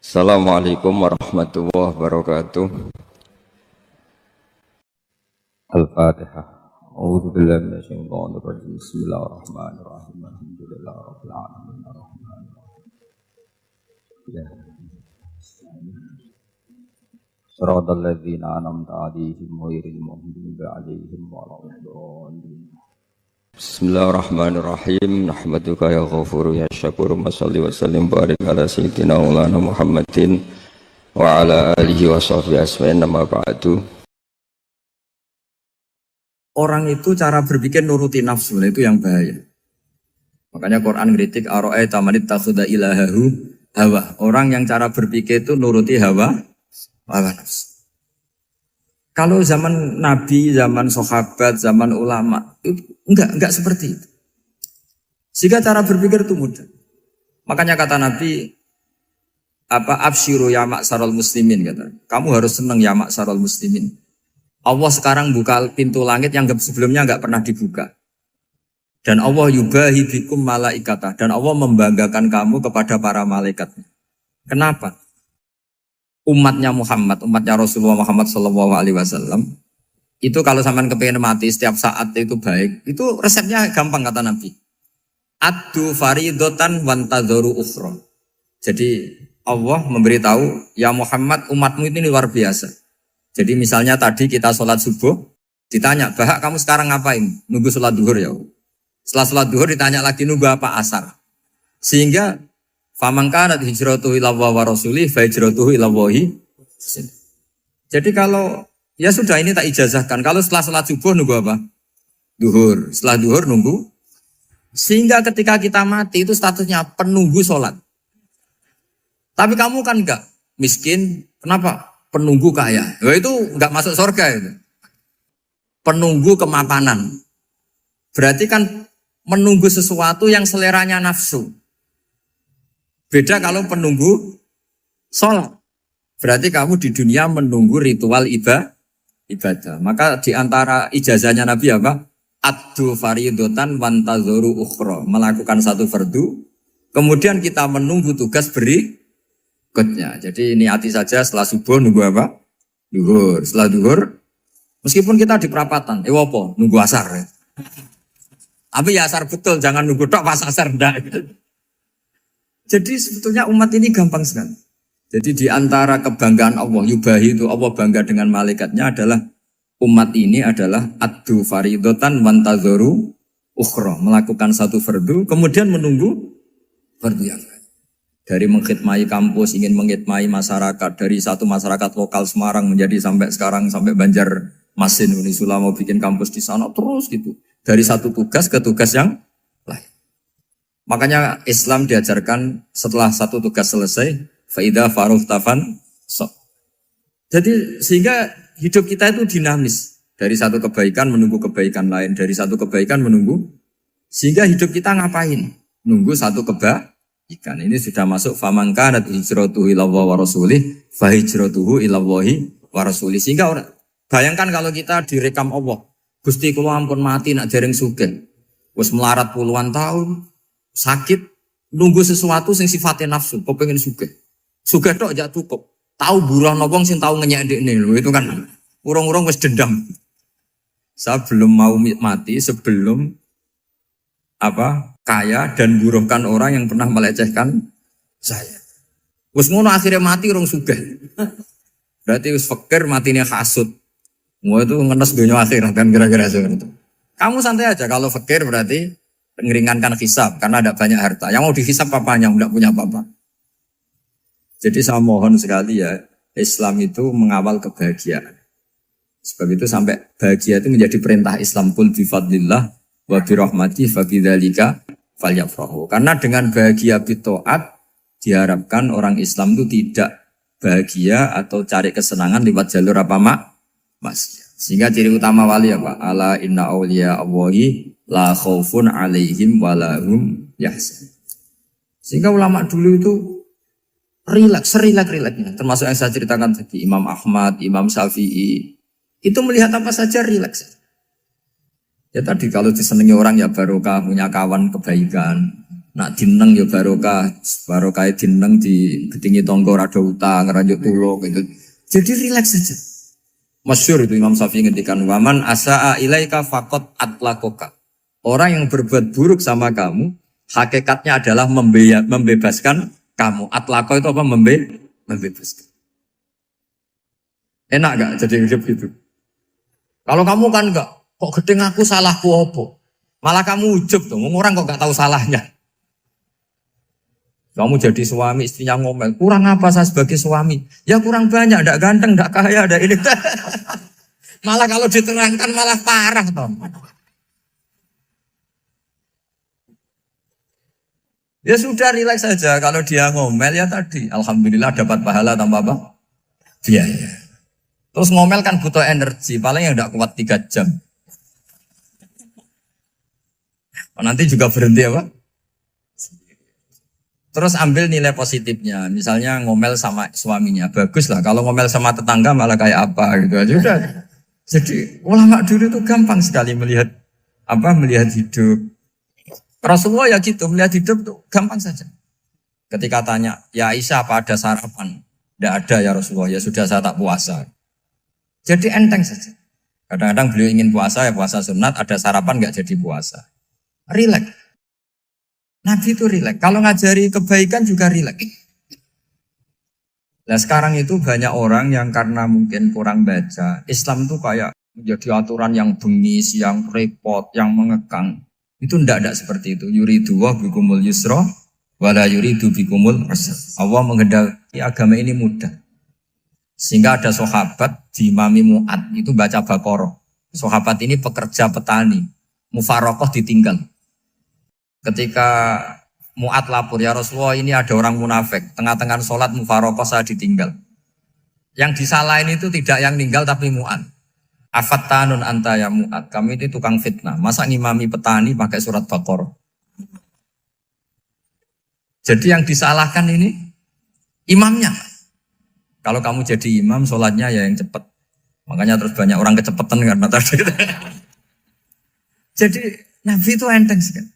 Assalamualaikum warahmatullahi wabarakatuh. Al-Fatihah. A'udzu billahi minasyaitonir rajim. Bismillahirrahmanirrahim. Alhamdulillahirabbil alamin. Arrahmanirrahim. Ya. Shiratal ladzina an'amta 'alaihim ghairil maghdubi 'alaihim waladdallin. Bismillahirrahmanirrahim. Nahmaduka ya ghafuru ya syakuru. Shalli wa sallim barik ala sayyidina maulana Muhammadin wa ala alihi wa sahbihi asma'in nama ba'du. Orang itu cara berpikir nuruti nafsu, itu yang bahaya. Makanya Quran kritik ara'aita man ittakhadha ilahahu hawa. Orang yang cara berpikir itu nuruti hawa nafsu. Kalau zaman Nabi, zaman sahabat, zaman ulama, itu enggak seperti itu. Sehingga cara berpikir itu mudah. Makanya kata Nabi, absyiru ya ma'syaral muslimin, kata. Kamu harus senang ya ma'syaral muslimin. Allah sekarang buka pintu langit yang sebelumnya enggak pernah dibuka. Dan Allah yubahi bikum malaikata. Dan Allah membanggakan kamu kepada para malaikat. Kenapa? Umatnya Muhammad, umatnya Rasulullah Muhammad SAW, itu kalau sampean kepengen mati setiap saat itu baik, itu resepnya gampang kata Nabi. Addu faridotan wantadzoru ukhra. Jadi Allah memberitahu, ya Muhammad, umatmu ini luar biasa. Jadi misalnya tadi kita sholat subuh, ditanya, Bahak kamu sekarang ngapain? Nunggu sholat duhur ya. Setelah sholat duhur ditanya lagi nunggu apa asar. Sehingga faman kanat hijratuhu ila Allah wa rasulih fa hijratuhu ila Allah. Jadi kalau ya sudah ini tak ijazahkan. Kalau setelah salat subuh nunggu apa? Duhur. Setelah duhur nunggu. Sehingga ketika kita mati itu statusnya penunggu sholat. Tapi kamu kan enggak miskin. Kenapa? Penunggu kaya. Nah, itu enggak masuk surga itu. Penunggu kemapanan. Berarti kan menunggu sesuatu yang seleranya nafsu. Beda kalau penunggu sholat. Berarti kamu di dunia menunggu ritual ibadah. Maka di antara ijazahnya Nabi apa? Addu faridotan wantadzoru ukhra. Melakukan satu fardu. Kemudian kita menunggu tugas berikutnya. Jadi niati saja setelah subuh nunggu apa? Duhur. Setelah duhur, meskipun kita di perapatan. Apa? Nunggu asar. Ya. Tapi ya asar betul. Jangan nunggu tok pas asar. Enggak. Jadi sebetulnya umat ini gampang sekali. Jadi di antara kebanggaan Allah, yubahi itu Allah bangga dengan malaikatnya adalah umat ini adalah addu faridotan wantadzoru ukhra. Melakukan satu fardu, kemudian menunggu fardu yang lain. Dari mengkhidmati kampus, ingin mengkhidmati masyarakat. Dari satu masyarakat lokal Semarang menjadi sampai sekarang, sampai Banjarmasin, Unisula mau bikin kampus di sana, terus gitu. Dari satu tugas ke tugas yang lain. Makanya Islam diajarkan setelah satu tugas selesai, faida faruh tafan so. Jadi sehingga hidup kita itu dinamis. Dari satu kebaikan menunggu kebaikan lain, dari satu kebaikan menunggu. Sehingga hidup kita ngapain? Nunggu satu kebaikan. Ini sudah masuk faman kanat hijratuhu ila Allah wa rasulih, fa hijratuhu ila Allah wa rasulih. Sehingga bayangkan kalau kita direkam Allah, Gusti kula ampun mati nak dereng sugih. Wis melarat puluhan tahun. Sakit, nunggu sesuatu sing sifatnya nafsu, kok pengen sugih. Sugih tok aja cukup. Tahu buruh wong sing tahu ngenyek ndekne lho, itu kan urung-urung wis dendam. Saya belum mau mati sebelum kaya dan buruhkan orang yang pernah melecehkan saya. Wis ngono akhirnya mati urung sugih. Berarti wis fakir matine hasud. Mau itu ngenes dunia akhirat kan kira-kira seperti itu. Kamu santai aja kalau fakir berarti meringankan hisab karena ada banyak harta. Yang mau dihisab papanya, tidak punya apa-apa. Jadi saya mohon sekali ya, Islam itu mengawal kebahagiaan. Sebab itu sampai bahagia itu menjadi perintah Islam. Qul bi fadlillah wa bi rahmati fa bidzalika falyafrahu. Karena dengan bahagia bi taat diharapkan orang Islam itu tidak bahagia atau cari kesenangan lewat jalur maksiat. Sehingga ciri utama wali apa? Ala inna awliya Allahi la khaufun alaihim walahum yahzan. Sehingga ulama dulu itu rileks-rileksnya. Termasuk yang saya ceritakan tadi, Imam Ahmad, Imam Syafi'i. Itu melihat apa saja rileks. Ya tadi kalau disenangi orang ya barokah, punya kawan kebaikan. Nak dineng ya barokah, barokah dineng di gedingi tonggo rada utang, ranjuk tulung gitu. Jadi rileks saja. Masyhur itu Imam Syafi'i ngendikan waman asaa ilaika faqat atlakoka. Orang yang berbuat buruk sama kamu, hakikatnya adalah membebaskan kamu. Atlako itu apa? Membebaskan. Enak gak jadi hidup gitu? Kalau kamu kan enggak, kok gedeng aku salahku apa? Malah kamu ujub tuh, orang kok gak tahu salahnya. Kamu jadi suami, istrinya ngomel, kurang apa saya sebagai suami? Ya kurang banyak, ndak ganteng, ndak kaya, ndak ini. Malah kalau diterangkan malah parah toh. Ya sudah rileks saja, kalau dia ngomel ya tadi, alhamdulillah dapat pahala tanpa apa? Biaya. Terus ngomel kan butuh energi, paling yang ndak kuat 3 jam. Nanti juga berhenti apa? Terus ambil nilai positifnya, misalnya ngomel sama suaminya, bagus lah. Kalau ngomel sama tetangga malah kayak apa gitu aja udah. Jadi ulama dulu itu gampang sekali melihat hidup. Rasulullah ya gitu, melihat hidup tuh gampang saja. Ketika tanya, ya Aisyah apa ada sarapan? Tidak ada ya Rasulullah, ya sudah saya tak puasa. Jadi enteng saja. Kadang-kadang beliau ingin puasa ya puasa sunat, ada sarapan nggak jadi puasa. Rileks. Nabi itu rileks. Kalau ngajari kebaikan juga rileks. Nah sekarang itu banyak orang yang karena mungkin kurang baca. Islam itu kayak menjadi aturan yang bengis, yang repot, yang mengekang. Itu ndak seperti itu. Yuridu wa bikumul yusra wala yuridu bikumul usra. Allah menghendaki agama ini mudah. Sehingga ada sahabat di Imami Mu'ad itu baca Baqarah. Sahabat ini pekerja petani. Mufarokoh ditinggal. Ketika Mu'ad lapor, ya Rasulullah ini ada orang munafik, tengah-tengah sholat mufarokoh saya ditinggal. Yang disalahin itu tidak yang ninggal tapi Mu'ad. Afattanun anta ya Mu'ad, kami ini tukang fitnah. Masa ngimami petani pakai surat Baqarah? Jadi yang disalahkan ini imamnya. Kalau kamu jadi imam, sholatnya ya yang cepat. Makanya terus banyak orang kecepatan karena tadi. Jadi Nabi itu enteng sekali.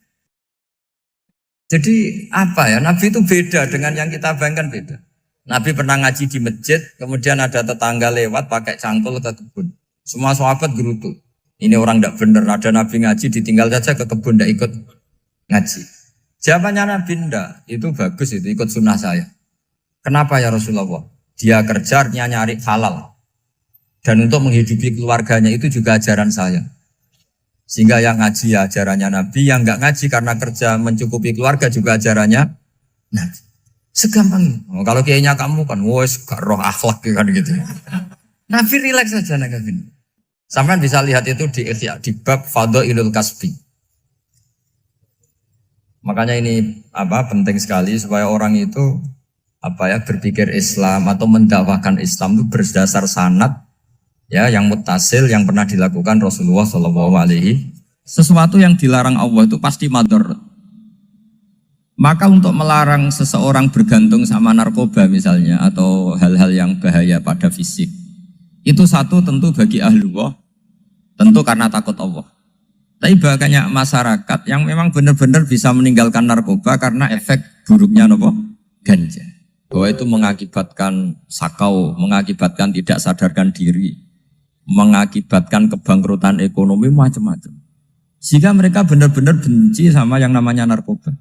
Jadi apa ya, Nabi itu beda dengan yang kita bayangkan beda. Nabi pernah ngaji di masjid, kemudian ada tetangga lewat pakai cangkul ke kebun. Semua sahabat gerutu. Ini orang tidak benar, ada Nabi ngaji ditinggal saja ke kebun, tidak ikut ngaji. Jawabannya Nabi tidak, itu bagus itu, ikut sunnah saya. Kenapa ya Rasulullah? Dia kerja nyari halal. Dan untuk menghidupi keluarganya itu juga ajaran saya. Sehingga yang ngaji ya ajarannya Nabi, yang enggak ngaji karena kerja mencukupi keluarga juga ajarannya Nabi. Segampang ini. Oh, kalau kayaknya kamu kan, wes gak roh akhlak kan gitu. Nabi rileks saja Nabi. Sampai bisa lihat itu di bab Fadhailul Kasbi. Makanya ini penting sekali supaya orang itu berpikir Islam atau mendakwahkan Islam itu berdasar sanad. Ya, yang muttasil yang pernah dilakukan Rasulullah SAW. Sesuatu yang dilarang Allah itu pasti madhar. Maka untuk melarang seseorang bergantung sama narkoba misalnya atau hal-hal yang bahaya pada fisik, itu satu tentu bagi ahlullah, tentu karena takut Allah. Tapi banyak masyarakat yang memang benar-benar bisa meninggalkan narkoba karena efek buruknya ganja. Bahwa itu mengakibatkan sakau, mengakibatkan tidak sadarkan diri, mengakibatkan kebangkrutan ekonomi macam-macam. Sehingga mereka benar-benar benci sama yang namanya narkoba.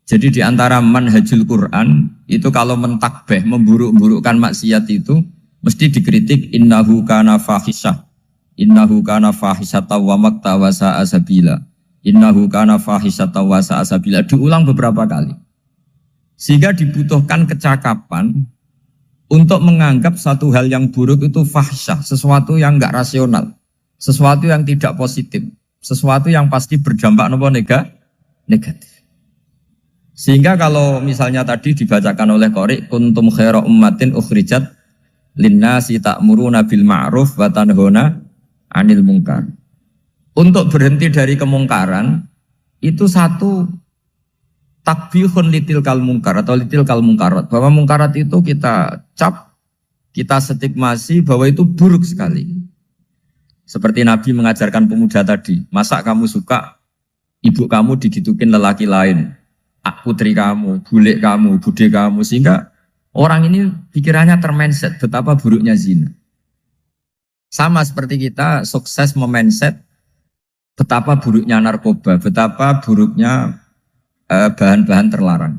Jadi di antara manhajul Quran itu kalau mentakbih, memburuk-burukkan maksiat itu mesti dikritik innahu kana fahisyah. Innahu kana fahisyata wa maqta wa sa'a sabila. Innahu kana fahisyata wa sa'a sabila. Diulang beberapa kali. Sehingga dibutuhkan kecakapan untuk menganggap satu hal yang buruk itu fahsyah, sesuatu yang enggak rasional, sesuatu yang tidak positif, sesuatu yang pasti berdampak negatif. Sehingga kalau misalnya tadi dibacakan oleh Qori, kuntum khaira ummatin ukhrijat linnasi ta'muruna bil ma'ruf wa tanhauna 'anil munkar. Untuk berhenti dari kemungkaran itu satu takbihun litil kal mungkar atau litil kal mungkarat, bahwa mungkarat itu kita cap, kita stigmasi bahwa itu buruk sekali. Seperti Nabi mengajarkan pemuda tadi, masa kamu suka ibu kamu digitukin lelaki lain, putri kamu, bule kamu, bude kamu, sehingga orang ini pikirannya termindset betapa buruknya zina. Sama seperti kita sukses memindset betapa buruknya narkoba, betapa buruknya bahan-bahan terlarang.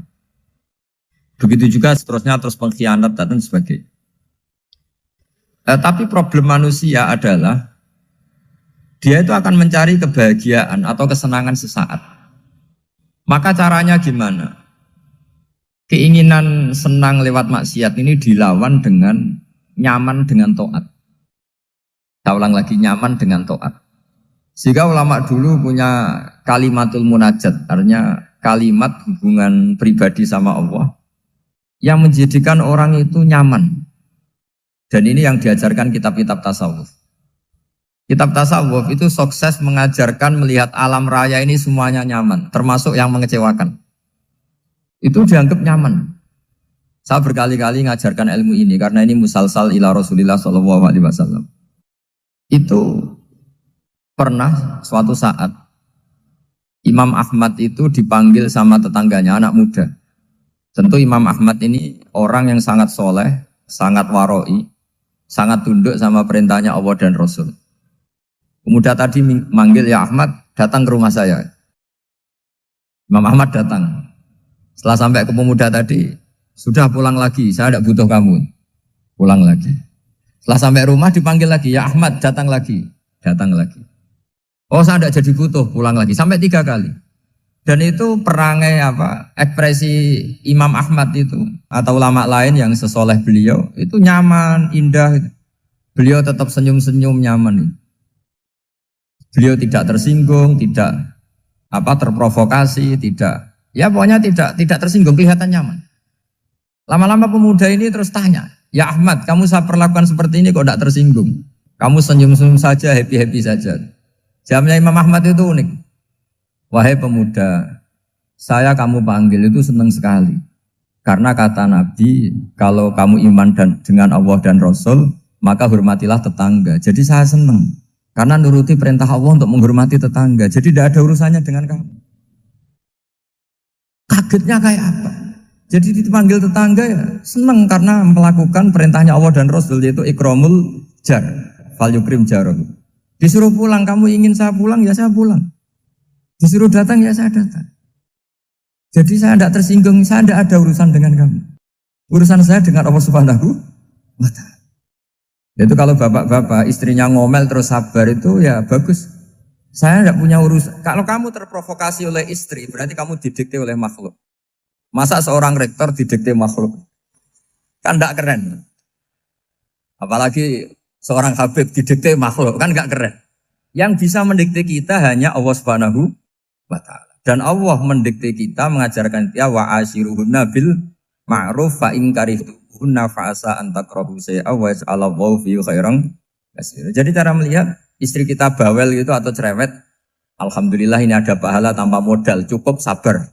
Begitu juga seterusnya terus pengkhianat dan sebagainya. Tapi problem manusia adalah dia itu akan mencari kebahagiaan atau kesenangan sesaat. Maka caranya gimana? Keinginan senang lewat maksiat ini dilawan dengan nyaman dengan taat. Saya ulang lagi, nyaman dengan taat. Sehingga ulama dulu punya kalimatul munajat, artinya kalimat hubungan pribadi sama Allah yang menjadikan orang itu nyaman. Dan ini yang diajarkan kitab-kitab tasawuf. Kitab tasawuf itu sukses mengajarkan melihat alam raya ini semuanya nyaman, termasuk yang mengecewakan. Itu dianggap nyaman. Saya berkali-kali mengajarkan ilmu ini karena ini musalsal ila Rasulillah SAW. Itu pernah suatu saat Imam Ahmad itu dipanggil sama tetangganya, anak muda. Tentu Imam Ahmad ini orang yang sangat soleh, sangat waroi, sangat tunduk sama perintahnya Allah dan Rasul. Pemuda tadi manggil, ya Ahmad, datang ke rumah saya. Imam Ahmad datang. Setelah sampai ke pemuda tadi, sudah pulang lagi, saya tidak butuh kamu. Pulang lagi. Setelah sampai rumah dipanggil lagi, ya Ahmad, datang lagi. Datang lagi. Oh, saya tidak jadi butuh, pulang lagi. Sampai 3 kali. Dan itu perangai ekspresi Imam Ahmad itu atau ulama lain yang sesoleh beliau itu nyaman, indah. Beliau tetap senyum-senyum nyaman. Beliau tidak tersinggung, tidak terprovokasi, pokoknya tidak tersinggung, kelihatan nyaman. Lama-lama pemuda ini terus tanya, ya Ahmad, kamu saya perlakukan seperti ini kok tidak tersinggung? Kamu senyum-senyum saja, happy-happy saja. Jawabnya Imam Ahmad itu unik. Wahai pemuda, saya kamu panggil itu senang sekali. Karena kata Nabi, kalau kamu iman dengan Allah dan Rasul, maka hormatilah tetangga. Jadi saya senang. Karena nuruti perintah Allah untuk menghormati tetangga. Jadi tidak ada urusannya dengan kamu. Kagetnya kayak apa? Jadi dipanggil tetangga ya senang karena melakukan perintahnya Allah dan Rasul, yaitu ikramul jar, fal yukrim jarum. Disuruh pulang, kamu ingin saya pulang, ya saya pulang. Disuruh datang, ya saya datang. Jadi saya tidak tersinggung, saya tidak ada urusan dengan kamu. Urusan saya dengan Allah Subhanahu wa Ta'ala. Itu kalau bapak-bapak istrinya ngomel terus sabar itu ya bagus. Saya tidak punya urusan. Kalau kamu terprovokasi oleh istri, berarti kamu didikte oleh makhluk. Masa seorang rektor didikte makhluk? Kan tidak keren. Apalagi seorang habib didikte makhluk, kan tidak keren. Yang bisa mendikte kita hanya Allah Subhanahu wa Ta'ala. Dan Allah mendikte kita, mengajarkan kita wa ashiruhunna bil ma'ruf fa in karihtuhunna fa asa an takrahu shay'an wa yaj'alallahu fi khairan katsira. Jadi cara melihat istri kita bawel gitu atau cerewet, alhamdulillah ini ada pahala tanpa modal, cukup sabar.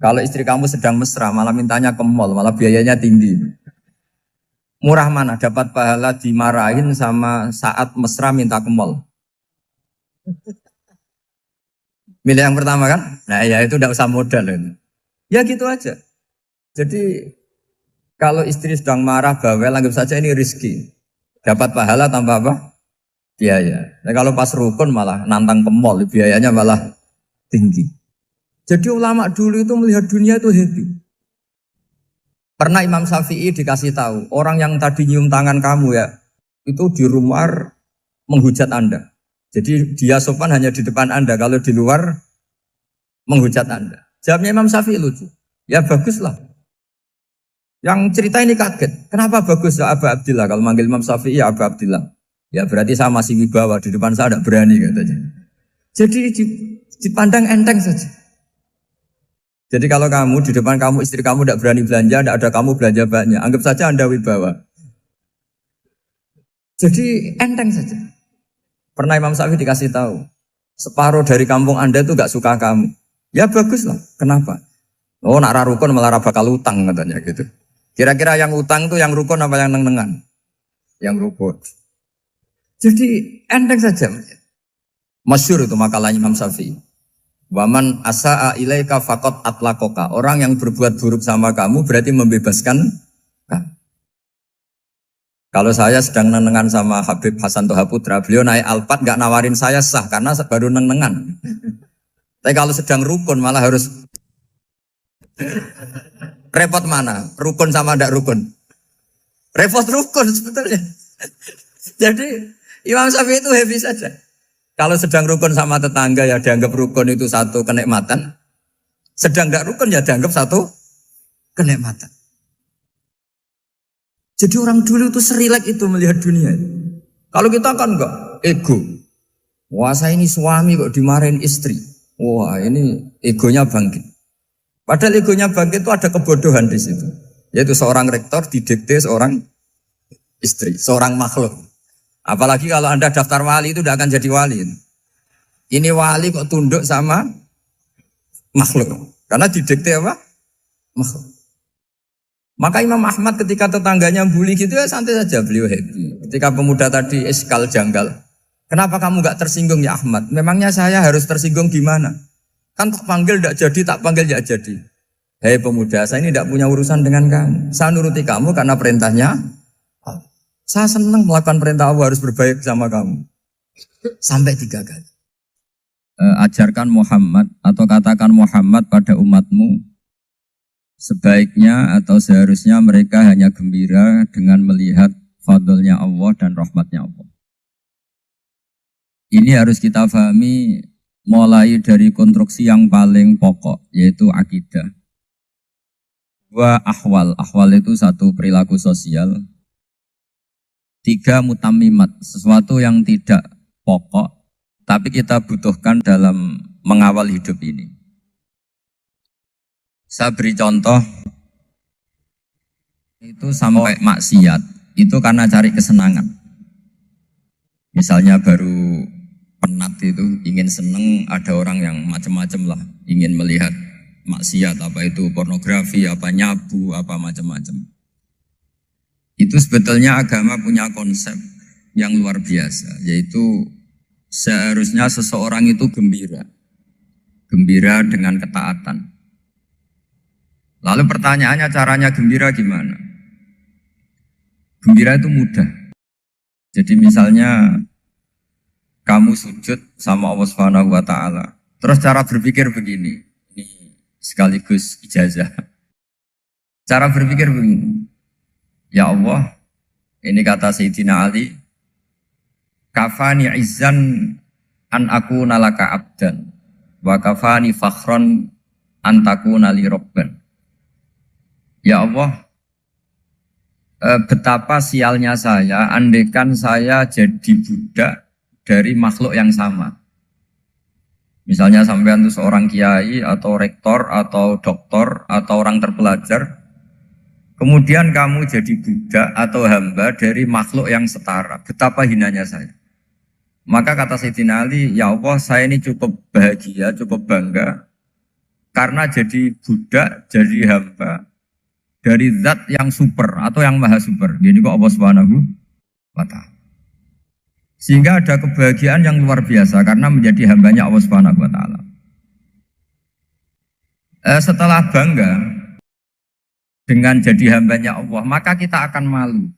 Kalau istri kamu sedang mesra malah mintanya ke mall, malah biayanya tinggi. Murah mana dapat pahala dimarahin sama saat mesra minta ke mall? Milih yang pertama kan? Nah ya itu tidak usah modal ini. Ya gitu aja. Jadi kalau istri sedang marah bawel, anggap saja ini rezeki. Dapat pahala tanpa apa? Biaya. Nah, kalau pas rukun malah nantang ke mall, biayanya malah tinggi. Jadi ulama dulu itu melihat dunia itu happy. Pernah Imam Syafi'i dikasih tahu, orang yang tadi nyium tangan kamu ya, itu di rumah menghujat Anda. Jadi dia sopan hanya di depan Anda, kalau di luar menghujat Anda. Jawabnya Imam Syafi'i lucu. Ya baguslah. Yang cerita ini kaget. Kenapa bagus ya Aba Abdillah? Kalau manggil Imam Syafi'i ya Aba Abdillah. Ya berarti saya masih wibawa, di depan saya tidak berani katanya. Jadi dipandang enteng saja. Jadi kalau kamu di depan kamu istri kamu tidak berani belanja, tidak ada kamu belanja banyak, anggap saja Anda wibawa. Jadi enteng saja. Pernah Imam Syafi'i dikasih tahu, separuh dari kampung Anda itu gak suka kamu. Ya bagus lah. Kenapa? Oh nak rukun malah bakal utang katanya gitu. Kira-kira yang utang tuh yang rukun apa yang neng-nengan? Yang rukun. Jadi enteng saja. Masyhur itu makalahnya Imam Syafi'i. Waman asa'a ilaika faqad atlaqaka. Orang yang berbuat buruk sama kamu berarti membebaskan kamu. Kalau saya sedang nenengan sama Habib Hasan Toha Putra, beliau naik Alphard nggak nawarin saya sah karena baru nenengan. Tapi kalau sedang rukun malah harus repot mana? Rukun sama ndak rukun? Repot rukun sebetulnya. Jadi Imam Syafi'i itu happy saja. Kalau sedang rukun sama tetangga ya dianggap rukun itu satu kenikmatan. Sedang ndak rukun ya dianggap satu kenikmatan. Jadi orang dulu itu serilek itu melihat dunia. Kalau kita kan enggak, ego. Wah saya ini suami kok dimarahin istri. Wah ini egonya bangkit. Padahal egonya bangkit itu ada kebodohan di situ. Yaitu seorang rektor didikte seorang istri, seorang makhluk. Apalagi kalau Anda daftar wali itu tidak akan jadi wali. Ini wali kok tunduk sama makhluk. Karena didikte apa? Makhluk. Maka Imam Ahmad ketika tetangganya bully gitu ya santai saja beliau happy. Ketika pemuda tadi eskal janggal, kenapa kamu gak tersinggung ya Ahmad? Memangnya saya harus tersinggung gimana? Kan tak panggil tidak jadi, tak panggil tidak jadi. Hei pemuda, saya ini tidak punya urusan dengan kamu. Saya nuruti kamu karena perintahnya. Saya senang melakukan perintah Allah harus berbaik sama kamu. Sampai 3 kali. Ajarkan Muhammad atau katakan Muhammad pada umatmu. Sebaiknya atau seharusnya mereka hanya gembira dengan melihat fadlnya Allah dan rahmatnya Allah. Ini harus kita pahami mulai dari konstruksi yang paling pokok, yaitu akidah. 2 ahwal. Ahwal itu 1 perilaku sosial. 3 mutammimat, sesuatu yang tidak pokok, tapi kita butuhkan dalam mengawal hidup ini. Saya beri contoh, itu sampai maksiat, itu karena cari kesenangan. Misalnya baru penat itu, ingin seneng, ada orang yang macam-macam lah, ingin melihat maksiat, apa itu pornografi, apa nyabu, apa macam-macam. Itu sebetulnya agama punya konsep yang luar biasa, yaitu seharusnya seseorang itu gembira. Gembira dengan ketaatan. Lalu pertanyaannya caranya gembira gimana? Gembira itu mudah. Jadi misalnya kamu sujud sama Allah Subhanahu wa taala. Terus cara berpikir begini. Ini sekaligus ijazah. Cara berpikir begini. Ya Allah, ini kata Sayyidina Ali, kafani izzan an akuna laka abdan wa kafani fakhron an takuna li rabban. Ya Allah, betapa sialnya saya, andaikan saya jadi budak dari makhluk yang sama. Misalnya sampean itu seorang kiai atau rektor atau doktor atau orang terpelajar, kemudian kamu jadi budak atau hamba dari makhluk yang setara. Betapa hinanya saya. Maka kata Sayyidina Ali, ya Allah saya ini cukup bahagia, cukup bangga, karena jadi budak, jadi hamba, dari zat yang super atau yang maha super. Jadi kok Allah Subhanahu wa ta'ala. Sehingga ada kebahagiaan yang luar biasa karena menjadi hambanya Allah Subhanahu wa ta'ala. Setelah bangga dengan jadi hambanya Allah, maka kita akan malu.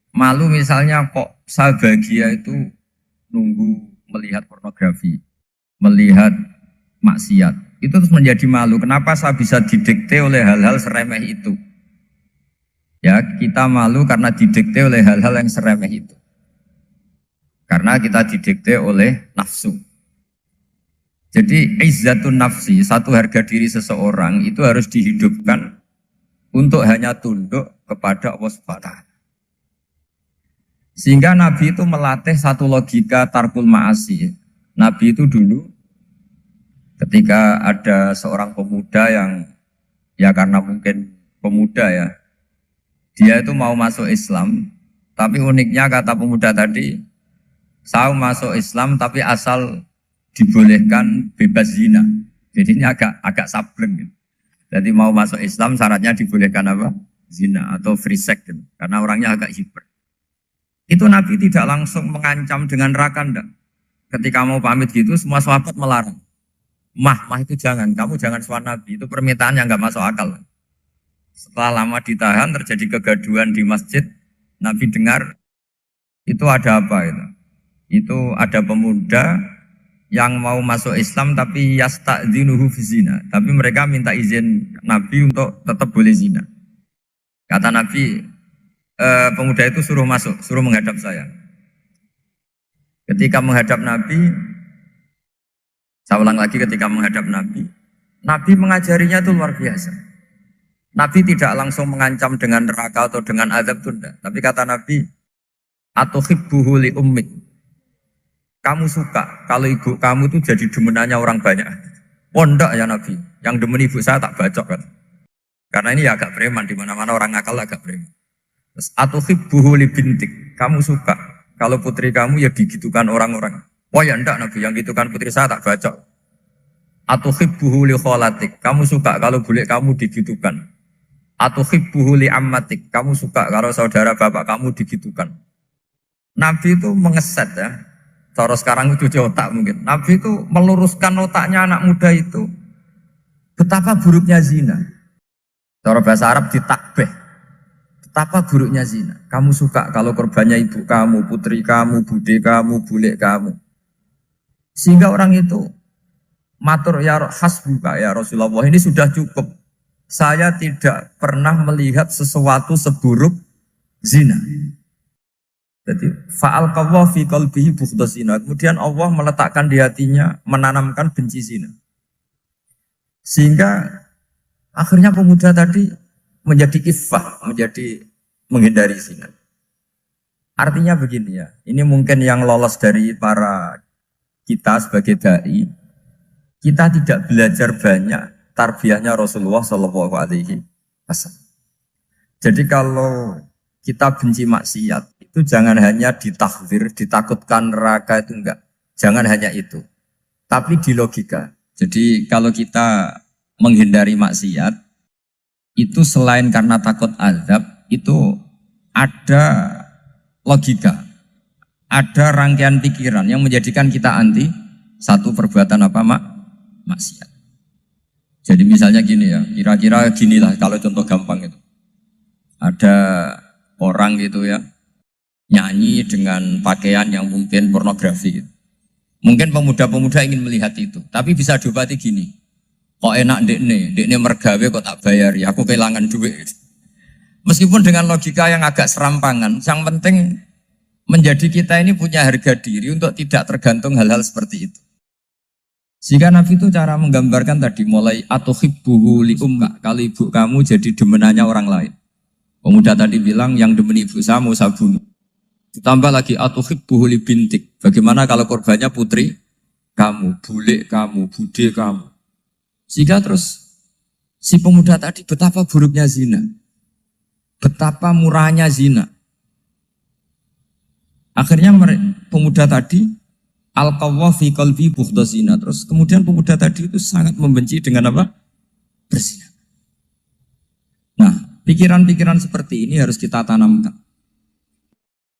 Malu misalnya kok saya bahagia itu nunggu melihat pornografi, melihat maksiat. Itu terus menjadi malu. Kenapa saya bisa didikte oleh hal-hal seremeh itu? Ya, kita malu karena didikte oleh hal-hal yang seremeh itu. Karena kita didikte oleh nafsu. Jadi izzatun nafsi, satu harga diri seseorang itu harus dihidupkan untuk hanya tunduk kepada Allah Subhanahu wa ta'ala. Sehingga Nabi itu melatih satu logika tarkul ma'asi. Nabi itu dulu ketika ada seorang pemuda yang, ya karena mungkin pemuda ya, dia itu mau masuk Islam, tapi uniknya kata pemuda tadi, saya masuk Islam tapi asal dibolehkan bebas zina. Jadi ini agak sableng gitu. Jadi mau masuk Islam syaratnya dibolehkan apa? Zina atau free sex gitu. Karena orangnya agak hiper. Itu Nabi tidak langsung mengancam dengan neraka, enggak. Ketika mau pamit gitu semua sahabat melarang. Mah itu jangan, kamu jangan sowan Nabi, itu permintaan yang nggak masuk akal. Setelah lama ditahan, terjadi kegaduhan di masjid, Nabi dengar itu ada apa itu? Itu ada pemuda yang mau masuk Islam tapi yasta'dzinuhu fi zina. Tapi mereka minta izin Nabi untuk tetap boleh zina. Kata Nabi, pemuda itu suruh masuk, suruh menghadap saya. Ketika menghadap Nabi, saya ulang lagi ketika menghadap Nabi, Nabi mengajarinya itu luar biasa. Nabi tidak langsung mengancam dengan neraka atau dengan azab tunda. Tapi kata Nabi, atuhibbuhu li ummik. Kamu suka kalau ibu kamu itu jadi demenannya orang banyak. Pondok ya Nabi, yang demen ibu saya tak bacok kan. Karena ini ya agak preman, di mana-mana orang nakal agak preman. Terus atuhibbuhu li bintik. Kamu suka kalau putri kamu ya digitukan orang-orang. Oh ya enggak Nabi, yang gitukan putri saya tak bacok. Atuhibbuhu li kholatik. Kamu suka kalau bule kamu digitukan. Atuhibbuhu li ammatik. Kamu suka kalau saudara bapak kamu digitukan. Nabi itu mengeset ya. Cara sekarang itu cuci otak mungkin. Nabi itu meluruskan otaknya anak muda itu. Betapa buruknya zina. Cara bahasa Arab ditakbih. Betapa buruknya zina. Kamu suka kalau korbannya ibu kamu, putri kamu, bude kamu, bule kamu. Sehingga orang itu matur ya hasbuka ya Rasulullah, ini sudah cukup. Saya tidak pernah melihat sesuatu seburuk zina. Jadi fa'al qawwa fi qalbihi bughda zina. Kemudian Allah meletakkan di hatinya, menanamkan benci zina. Sehingga akhirnya pemuda tadi menjadi iffah, menjadi menghindari zina. Artinya begini ya, ini mungkin yang lolos dari para kita sebagai dai, kita tidak belajar banyak tarbiyahnya Rasulullah Shallallahu Alaihi Wasallam. Jadi kalau kita benci maksiat, itu jangan hanya ditakhzir, ditakutkan neraka itu enggak. Jangan hanya itu. Tapi di logika. Jadi kalau kita menghindari maksiat, itu selain karena takut azab, itu ada logika. Ada rangkaian pikiran yang menjadikan kita anti satu perbuatan apa maksiat. Jadi misalnya gini ya, kira-kira ginilah kalau contoh gampang itu. Ada orang gitu ya, nyanyi dengan pakaian yang mungkin pornografi gitu. Mungkin pemuda-pemuda ingin melihat itu, tapi bisa diobati gini. Kok enak dekne mergawe kok tak bayar ya, aku kehilangan duit. Meskipun dengan logika yang agak serampangan, yang penting menjadi kita ini punya harga diri untuk tidak tergantung hal-hal seperti itu. Jika Nabi itu cara menggambarkan tadi mulai atuhibbuhu li umma, kalau ibu kamu jadi demenannya orang lain. Pemuda tadi bilang yang demen ibu saya mau saya bunuh. Ditambah lagi atuhibbuhu li bintik. Bagaimana kalau korbannya putri kamu, bule kamu, bude kamu. Sehingga terus si pemuda tadi betapa buruknya zina. Betapa murahnya zina. Akhirnya pemuda tadi al-qawwa fi qalbi bughda zina. Terus kemudian pemuda tadi itu sangat membenci dengan apa? Berzina. Nah, pikiran-pikiran seperti ini harus kita tanamkan.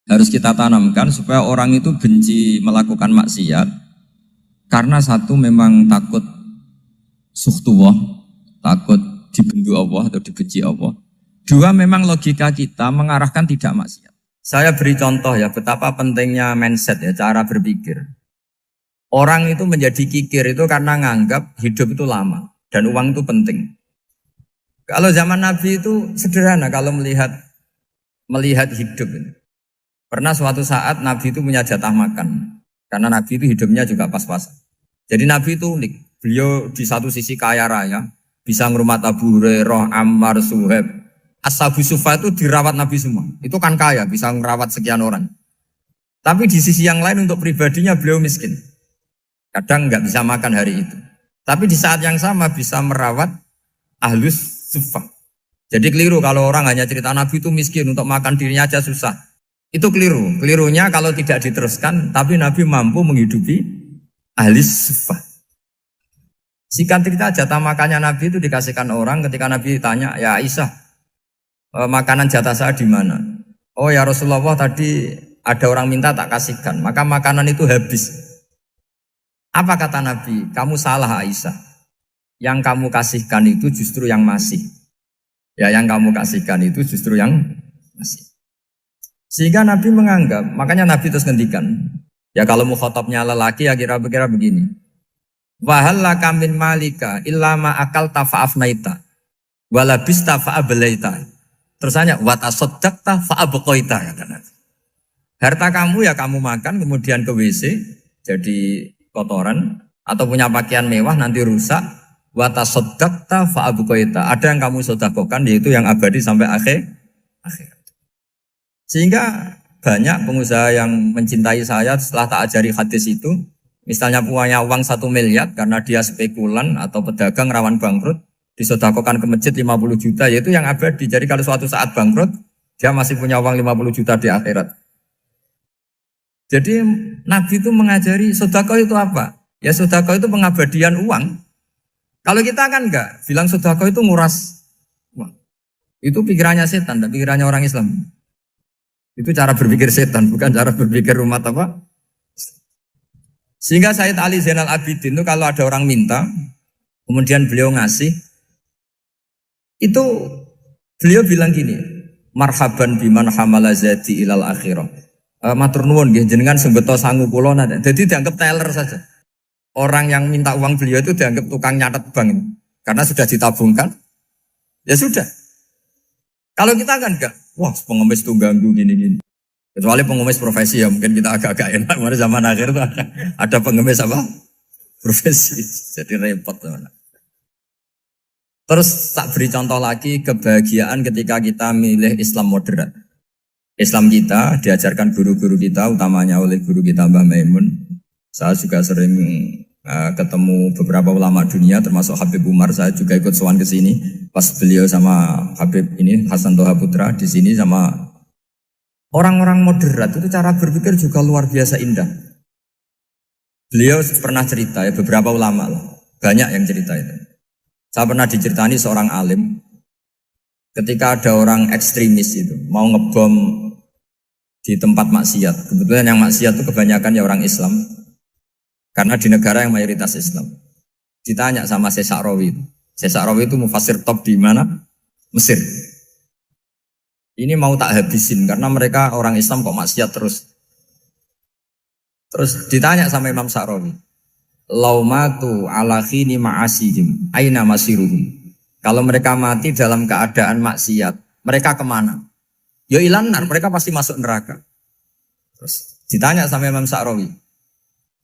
Harus kita tanamkan supaya orang itu benci melakukan maksiat. Karena satu memang takut suhtullah, takut dibendu Allah atau dibenci Allah. Dua memang logika kita mengarahkan tidak maksiat. Saya beri contoh ya betapa pentingnya mindset ya, cara berpikir. Orang itu menjadi kikir itu karena nganggap hidup itu lama dan uang itu penting. Kalau zaman Nabi itu sederhana kalau melihat hidup ini. Pernah suatu saat Nabi itu punya jatah makan karena Nabi itu hidupnya juga pas-pasan. Jadi Nabi itu unik. Beliau di satu sisi kaya raya, bisa ngurmat Abu Hurairah, Ammar, Suhaib. Ashabu Sufa itu dirawat Nabi semua. Itu kan kaya, bisa merawat sekian orang. Tapi di sisi yang lain untuk pribadinya beliau miskin. Kadang nggak bisa makan hari itu. Tapi di saat yang sama bisa merawat Ahlus Sufa. Jadi keliru kalau orang hanya cerita Nabi itu miskin, untuk makan dirinya aja susah. Itu keliru. Kelirunya kalau tidak diteruskan, tapi Nabi mampu menghidupi Ahlus Sufa. Singkat cerita jatah makannya Nabi itu dikasihkan orang ketika Nabi ditanya, ya Aisyah, makanan jatah saya di mana? Oh ya Rasulullah, tadi ada orang minta tak kasihkan, maka makanan itu habis. Apa kata Nabi? Kamu salah Aisyah. Yang kamu kasihkan itu justru yang masih. Ya, yang kamu kasihkan itu justru yang masih. Sehingga Nabi menganggap, makanya Nabi terus ngendikan. Ya kalau mukhatabnya lelaki ya kira-kira begini. Wahallaka min malika illa ma akalta fa'afnaita walabista fa'ablaita. Terus hanya watasaddaqta fa'abqaita kata Nabi. Harta kamu ya kamu makan kemudian ke WC jadi kotoran atau punya pakaian mewah nanti rusak. Watasaddaqta fa'abqaita. Ada yang kamu sedekahkan yaitu yang abadi sampai akhir. Sehingga banyak pengusaha yang mencintai saya setelah tak ajari hadis itu, misalnya punya uang 1 miliar karena dia spekulan atau pedagang rawan bangkrut, disedekahkan ke masjid 50 juta, yaitu yang abadi. Jadi kalau suatu saat bangkrut, dia masih punya uang 50 juta di akhirat. Jadi Nabi itu mengajari sedekah itu apa? Ya sedekah itu pengabadian uang. Kalau kita kan enggak, bilang sedekah itu nguras uang. Itu pikirannya setan, dan pikirannya orang Islam. Itu cara berpikir setan, bukan cara berpikir umat apa. Sehingga Sayyid Ali Zainal Abidin itu kalau ada orang minta, kemudian beliau ngasih, itu beliau bilang gini, marhaban biman hamala zati ilal akhirah. Matur nuwun nggih jenengan sing beto sangu kula nate. Jadi dianggap teller saja. Orang yang minta uang beliau itu dianggap tukang nyatet bank karena sudah ditabungkan. Ya sudah. Kalau kita kan enggak, wah pengemis tuh ganggu gini-gini. Kecuali pengemis profesi ya mungkin kita agak-agak enak. Pada zaman akhir tuh ada pengemis apa? Profesi. Jadi repot teman. Terus tak beri contoh lagi kebahagiaan ketika kita milih Islam moderat. Islam kita diajarkan guru-guru kita, utamanya oleh guru kita Mbah Maimun. Saya juga sering ketemu beberapa ulama dunia, termasuk Habib Umar. Saya juga ikut sowan ke sini pas beliau sama Habib ini Hasan Toha Putra di sini sama orang-orang moderat. Itu cara berpikir juga luar biasa indah. Beliau pernah cerita ya, beberapa ulama lah, banyak yang cerita itu. Saya pernah diceritani seorang alim ketika ada orang ekstremis itu mau ngebom di tempat maksiat. Kebetulan yang maksiat itu kebanyakan ya orang Islam. Karena di negara yang mayoritas Islam. Ditanya sama Syekh Sa'rawi. Syekh Sa'rawi itu mufassir top di mana? Mesir. Ini mau tak habisin karena mereka orang Islam kok maksiat terus. Terus ditanya sama Imam Sa'rawi. Laumatu ala khini ma'asihim aina masiruhum. Kalau mereka mati dalam keadaan maksiat, mereka kemana? Ya ilan nar, mereka pasti masuk neraka. Terus ditanya sama Imam Sa'rawi.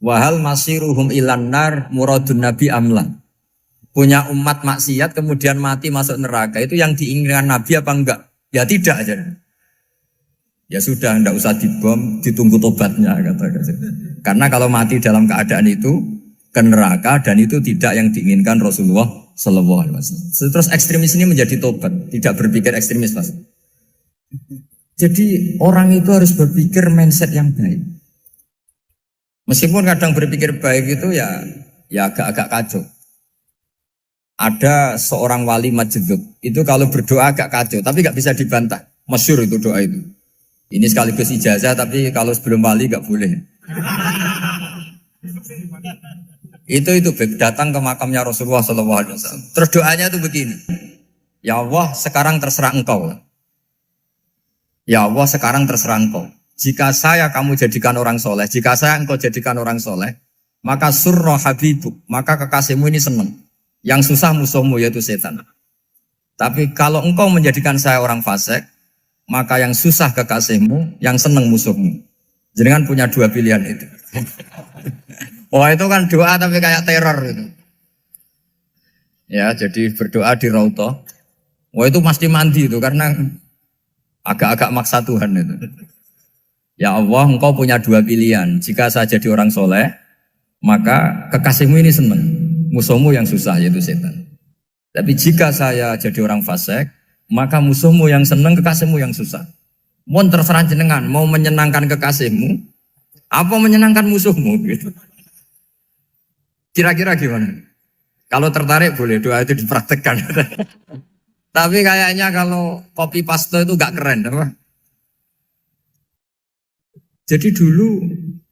Wahal masiruhum ilan nar muradun nabi amlan. Punya umat maksiat kemudian mati masuk neraka, itu yang diinginkan Nabi apa enggak? Ya tidak aja. Ya sudah, enggak usah dibom, ditunggu tobatnya kata. Karena kalau mati dalam keadaan itu ke neraka dan itu tidak yang diinginkan Rasulullah Sallallahu Alaihi Wasallam. Terus ekstremis ini menjadi tobat, tidak berpikir ekstremis Mas. Jadi orang itu harus berpikir mindset yang baik. Meskipun kadang berpikir baik itu ya agak-agak kacau. Ada seorang wali majdub itu kalau berdoa agak kacau, tapi nggak bisa dibantah. Masyhur itu doa itu. Ini sekaligus ijazah, tapi kalau sebelum wali nggak boleh. Itu datang ke makamnya Rasulullah SAW. Terus doanya itu begini. Ya Allah, sekarang terserah engkau. Ya Allah, sekarang terserah engkau. Jika saya kamu jadikan orang soleh, jika saya engkau jadikan orang soleh, maka surra habibuk, maka kekasihmu ini senang. Yang susah musuhmu yaitu setan. Tapi kalau engkau menjadikan saya orang fasik, maka yang susah kekasihmu, yang senang musuhmu. Jangan punya dua pilihan itu. Wah itu kan doa tapi kayak teror itu. Ya jadi berdoa di Raudhah. Wah itu pasti mandi itu karena agak-agak maksa Tuhan itu. Ya Allah, engkau punya dua pilihan. Jika saya jadi orang soleh, maka kekasihmu ini senang. Musuhmu yang susah yaitu setan. Tapi jika saya jadi orang fasik, maka musuhmu yang senang, kekasihmu yang susah. Mohon terserah jenengan, mau menyenangkan kekasihmu, apa menyenangkan musuhmu gitu. Kira-kira gimana? Kalau tertarik boleh doa itu dipraktekkan. Tapi kayaknya kalau copy paste itu gak keren, apa? Jadi dulu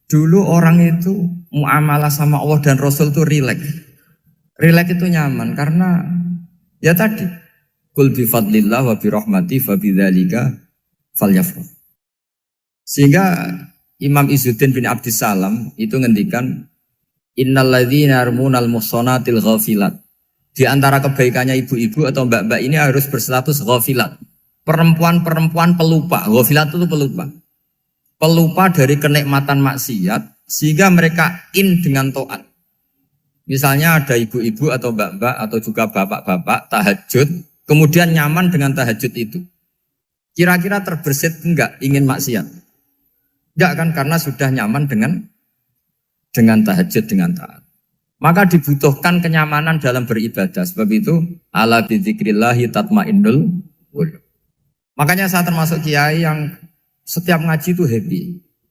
Dulu orang itu muamalah sama Allah dan Rasul itu rileks. Rileks itu nyaman karena ya tadi kul bi fadlillah wa bi rahmati fa bidzalika falyafrah. Sehingga Imam Izzuddin bin Abdissalam itu ngendikan innalladzina yarmunal muhsanatil ghafilat. Di antara kebaikannya ibu-ibu atau mbak-mbak ini harus berstatus ghafilat. Perempuan-perempuan pelupa. Ghafilat itu pelupa. Pelupa dari kenikmatan maksiat sehingga mereka dengan taat. Misalnya ada ibu-ibu atau mbak-mbak atau juga bapak-bapak tahajud, kemudian nyaman dengan tahajud itu. Kira-kira terbersit enggak ingin maksiat? Enggak kan, karena sudah nyaman dengan tahajud, dengan taat. Maka dibutuhkan kenyamanan dalam beribadah. Sebab itu ala bidzikrillahi tatmainnul qulub. Makanya saya termasuk kiai yang setiap ngaji itu happy,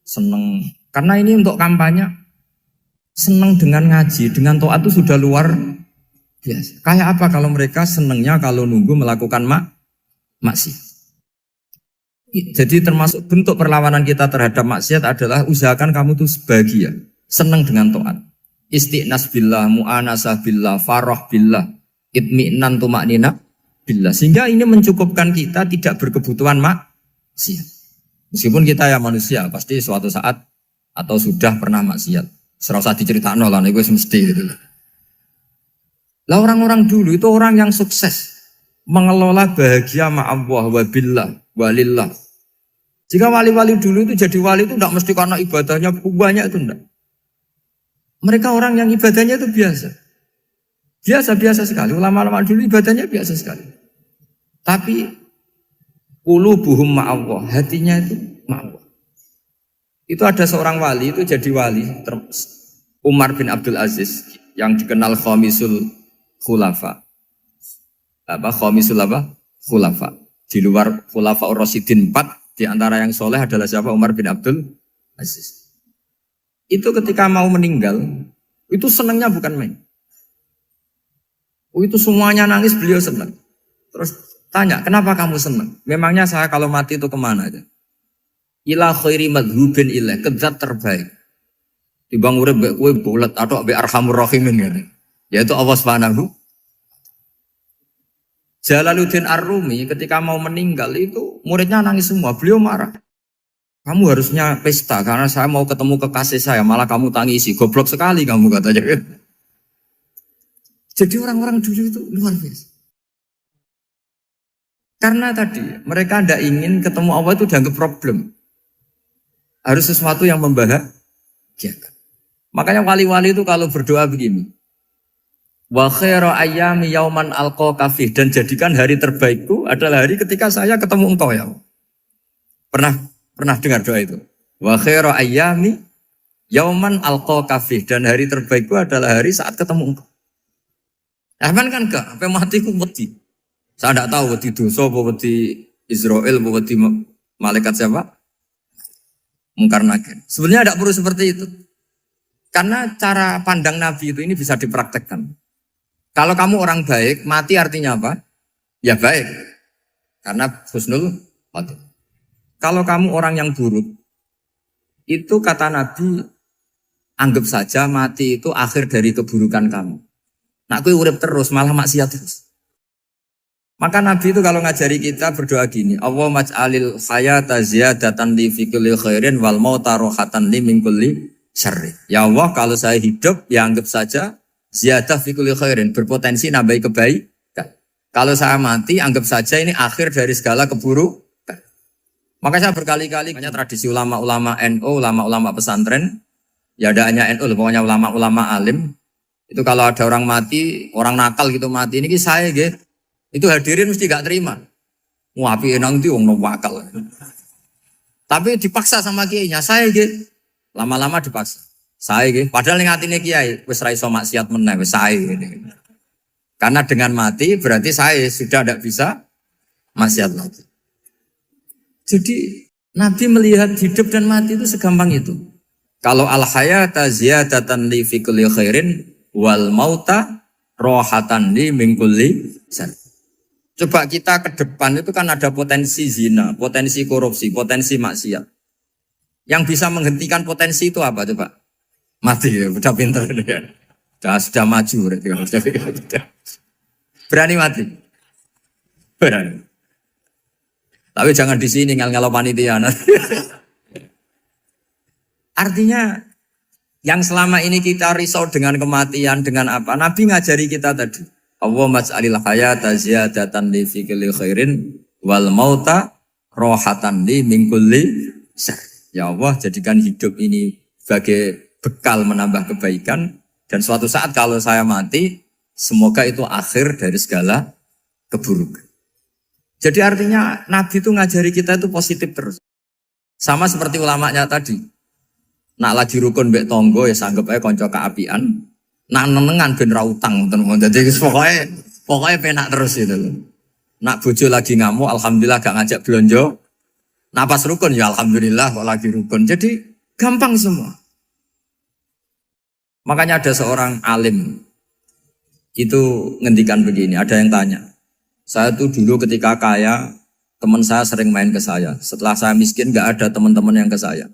seneng. Karena ini untuk kampanye, seneng dengan ngaji, dengan taat itu sudah luar biasa. Kayak apa kalau mereka senengnya kalau nunggu melakukan maksiat. Jadi termasuk bentuk perlawanan kita terhadap maksiat adalah usahakan kamu tuh bahagia, seneng dengan taat. Istiqnas billah, mu'anasah billah, farah billah, itmi'nan tumaknina billah. Sehingga ini mencukupkan kita tidak berkebutuhan maksiat. Meskipun kita ya manusia, pasti suatu saat atau sudah pernah maksiat. Serasa diceritakan lah, itu mesti gitu. Lah orang-orang dulu itu orang yang sukses mengelola bahagia ma'allah wa billah walillah. Jika wali-wali dulu itu jadi wali itu tidak mesti karena ibadahnya banyak, itu enggak. Mereka orang yang ibadahnya itu biasa. Biasa-biasa sekali. Ulama-ulama dulu ibadahnya biasa sekali. Tapi qulubuhum ma'allah, hatinya itu ma'allah. Itu ada seorang wali itu jadi wali, Umar bin Abdul Aziz yang dikenal khamisul khulafa. Khamisul khulafa. Di luar khulafa ar-rasyidin 4, di antara yang soleh adalah siapa? Umar bin Abdul Aziz. Itu ketika mau meninggal, itu senangnya bukan main. Itu semuanya nangis, beliau senang. Terus tanya, kenapa kamu senang? Memangnya saya kalau mati itu kemana aja? Ila khairi madhubin ilah, ke zat terbaik. Dibang urip mbek kowe bulet atau mbek arhamur rahimin gitu. Yaitu Allah Subhanahu. Jalaluddin Ar-Rumi ketika mau meninggal itu muridnya nangis semua, beliau marah. Kamu harusnya pesta karena saya mau ketemu kekasih saya, malah kamu tangisi, goblok sekali kamu katanya. Jadi orang-orang dulu itu luar biasa. Karena tadi mereka tidak ingin ketemu Allah itu dianggap problem. Harus sesuatu yang membahagiakan. Makanya wali-wali itu kalau berdoa begini. Wa khairu ayyami yauman alqa kafih, dan jadikan hari terbaikku adalah hari ketika saya ketemu engkau ya Allah. Pernah dengar doa itu? Wa khairu ayyami yauman alqa kafih, dan hari terbaikku adalah hari saat ketemu engkau. Aman kan enggak? Sampai mati ku wedi. Saya tidak tahu wedi dosa apa wedi Israel apa wedi malaikat siapa? Mungkar nakir. Sebenarnya tidak perlu seperti itu. Karena cara pandang Nabi itu ini bisa dipraktekkan. Kalau kamu orang baik, mati artinya apa? Ya baik. Karena husnul khotimah. Kalau kamu orang yang buruk, itu kata Nabi, anggap saja mati itu akhir dari keburukan kamu. Nah, aku urip terus, malah maksiat terus. Maka Nabi itu kalau ngajari kita berdoa gini, Allah maj'alil hayata ziyadatan li fi kulli khairin wal mauta rohatan li min kulli syarri. Ya Allah, kalau saya hidup, ya anggap saja ziyadah fi kulli khairin, berpotensi nambahi kebaikan. Kalau saya mati, anggap saja ini akhir dari segala keburukan. Maka saya berkali-kali, banyak tradisi ulama-ulama NU, ulama-ulama pesantren, ya ada hanya NU, pokoknya ulama-ulama alim. Itu kalau ada orang mati, orang nakal gitu mati, ini saya gitu. Itu hadirin mesti gak terima. Wapi enang itu orang nakal. Tapi dipaksa sama kiainya, saya gitu. Lama-lama dipaksa. Saya gitu. Padahal yang hatinya kiai, wis ra iso maksiat meneh, wis saya gitu. Karena dengan mati berarti saya sudah tidak bisa maksiat lagi. Jadi Nabi melihat hidup dan mati itu segampang itu. Kalau al-hayata ziyadatan li fi kulli khairin wal mauta rohatan li min kulli syarr. Coba kita ke depan itu kan ada potensi zina, potensi korupsi, potensi maksiat. Yang bisa menghentikan potensi itu apa coba? Mati ya, udah pinter dia. Sudah maju berarti. Berani mati. Berani. Tapi jangan di sini ngel-ngelo panitia. Artinya yang selama ini kita risau dengan kematian, dengan apa? Nabi ngajari kita tadi. Allah mas'alil hayata ziyadatan li fi kulli khairin wal mauta rohatan li min kulli syarr. Ya Allah, jadikan hidup ini sebagai bekal menambah kebaikan dan suatu saat kalau saya mati, semoga itu akhir dari segala keburukan. Jadi artinya Nabi itu ngajari kita itu positif terus. Sama seperti ulamanya tadi. Nak lagi rukun mbek tonggo ya sanggep ae kanca keapian. Nak nenengan ben ra utang teman-teman. Jadi pokoknya penak terus itu. Nak bojo lagi ngamuk alhamdulillah gak ngajak blonjo. Nah pas rukun ya alhamdulillah kok lagi rukun. Jadi gampang semua. Makanya ada seorang alim itu ngendikan begini, ada yang tanya. Saya tuh dulu ketika kaya, teman saya sering main ke saya. Setelah saya miskin gak ada teman-teman yang ke saya.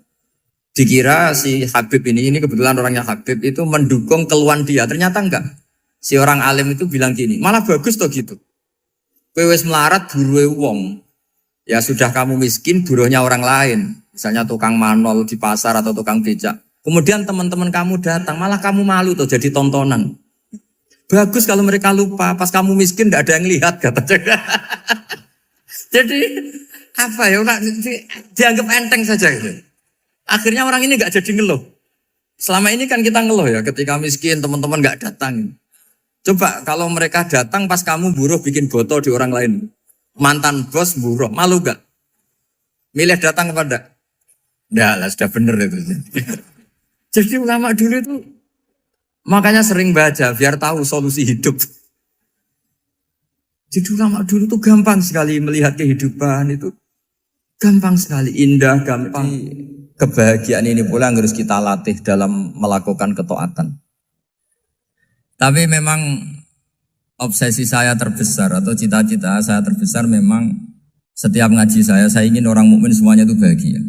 Dikira si Habib ini kebetulan orangnya Habib itu mendukung keluhan dia. Ternyata enggak. Si orang alim itu bilang gini, malah bagus toh gitu. Kowe wis melarat buruhe wong. Ya sudah kamu miskin, buruhnya orang lain. Misalnya tukang manol di pasar atau tukang becak. Kemudian teman-teman kamu datang, malah kamu malu tuh jadi tontonan. Bagus kalau mereka lupa, pas kamu miskin tidak ada yang lihat katanya. Jadi apa ya, dianggap enteng saja gitu. Akhirnya orang ini nggak jadi ngeluh. Selama ini kan kita ngeluh ya, ketika miskin teman-teman nggak datang. Coba kalau mereka datang pas kamu buruh bikin foto di orang lain. Mantan bos buruh, malu gak? Milih datang kepada? Nggak lah, sudah bener itu. Jadi ulama dulu itu makanya sering baca biar tahu solusi hidup. Jadi ulama dulu itu gampang sekali melihat kehidupan itu. Gampang sekali, indah, gampang. Kebahagiaan ini pula yang harus kita latih dalam melakukan ketaatan. Tapi memang obsesi saya terbesar atau cita-cita saya terbesar memang setiap ngaji saya ingin orang mukmin semuanya itu bahagia.